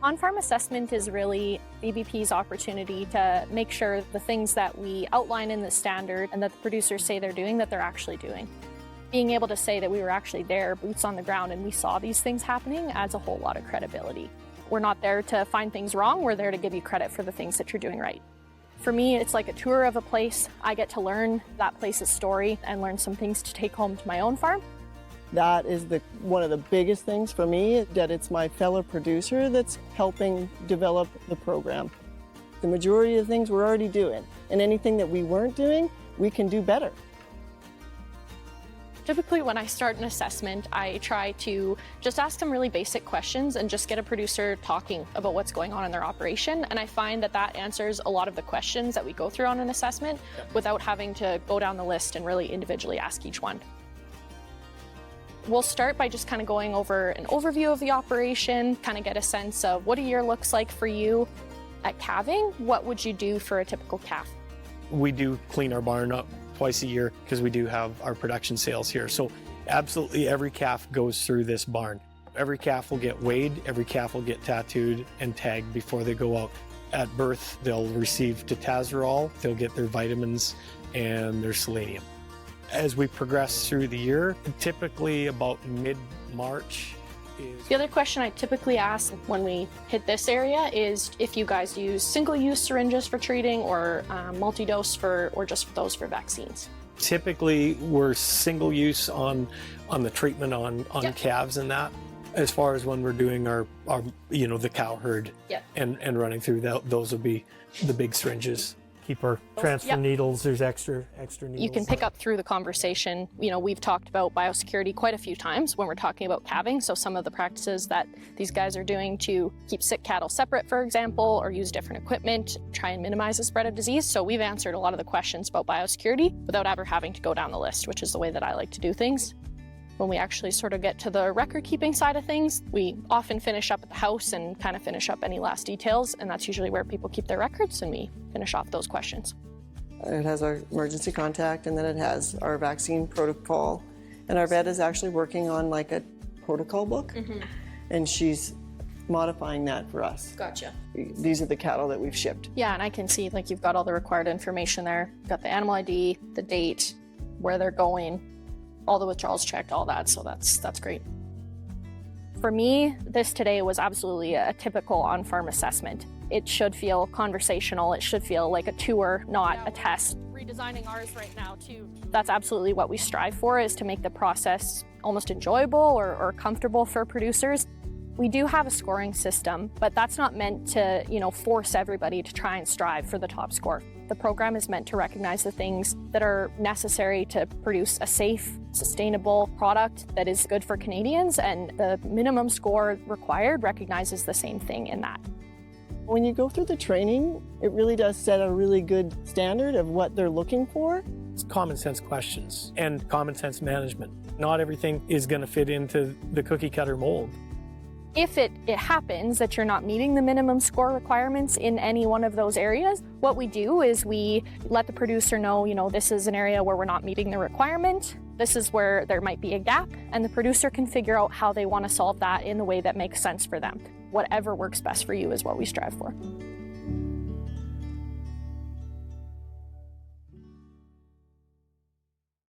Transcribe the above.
On-farm assessment is really VBP's opportunity to make sure the things that we outline in the standard and that the producers say they're doing, that they're actually doing. Being able to say that we were actually there, boots on the ground, and we saw these things happening adds a whole lot of credibility. We're not there to find things wrong, we're there to give you credit for the things that you're doing right. For me, it's like a tour of a place. I get to learn that place's story and learn some things to take home to my own farm. That is one of the biggest things for me, that it's my fellow producer that's helping develop the program. The majority of things we're already doing, and anything that we weren't doing, we can do better. Typically when I start an assessment, I try to just ask them really basic questions and just get a producer talking about what's going on in their operation. And I find that that answers a lot of the questions that we go through on an assessment without having to go down the list and really individually ask each one. We'll start by just kind of going over an overview of the operation, kind of get a sense of what a year looks like for you. At calving, what would you do for a typical calf? We do clean our barn up twice a year because we do have our production sales here. So absolutely every calf goes through this barn. Every calf will get weighed, every calf will get tattooed and tagged before they go out. At birth, they'll receive Tazarol, they'll get their vitamins and their selenium. As we progress through the year, typically about mid-March is... The other question I typically ask when we hit this area is if you guys use single-use syringes for treating or multi-dose or just those for vaccines. Typically, we're single-use on the treatment on calves and that. As far as when we're doing our the cow herd and running through that, those will be the big syringes. Keep our transfer needles, there's extra needles. You can pick up through the conversation. We've talked about biosecurity quite a few times when we're talking about calving. So some of the practices that these guys are doing to keep sick cattle separate, for example, or use different equipment, try and minimize the spread of disease. So we've answered a lot of the questions about biosecurity without ever having to go down the list, which is the way that I like to do things. When we actually sort of get to the record-keeping side of things, we often finish up at the house and kind of finish up any last details, and that's usually where people keep their records, and we finish off those questions. It has our emergency contact, and then it has our vaccine protocol. And our vet is actually working on like a protocol book, and she's modifying that for us. Gotcha. These are the cattle that we've shipped. Yeah, and I can see like you've got all the required information there. You've got the animal ID, the date, where they're going, all the withdrawals checked, all that, so that's great. For me, this today was absolutely a typical on-farm assessment. It should feel conversational, it should feel like a tour, not a test. Redesigning ours right now too. That's absolutely what we strive for, is to make the process almost enjoyable or comfortable for producers. We do have a scoring system, but that's not meant to, force everybody to try and strive for the top score. The program is meant to recognize the things that are necessary to produce a safe, sustainable product that is good for Canadians, and the minimum score required recognizes the same thing in that. When you go through the training, it really does set a really good standard of what they're looking for. It's common sense questions and common sense management. Not everything is going to fit into the cookie cutter mold. If it happens that you're not meeting the minimum score requirements in any one of those areas, what we do is we let the producer know, this is an area where we're not meeting the requirement, this is where there might be a gap, and the producer can figure out how they want to solve that in the way that makes sense for them. Whatever works best for you is what we strive for.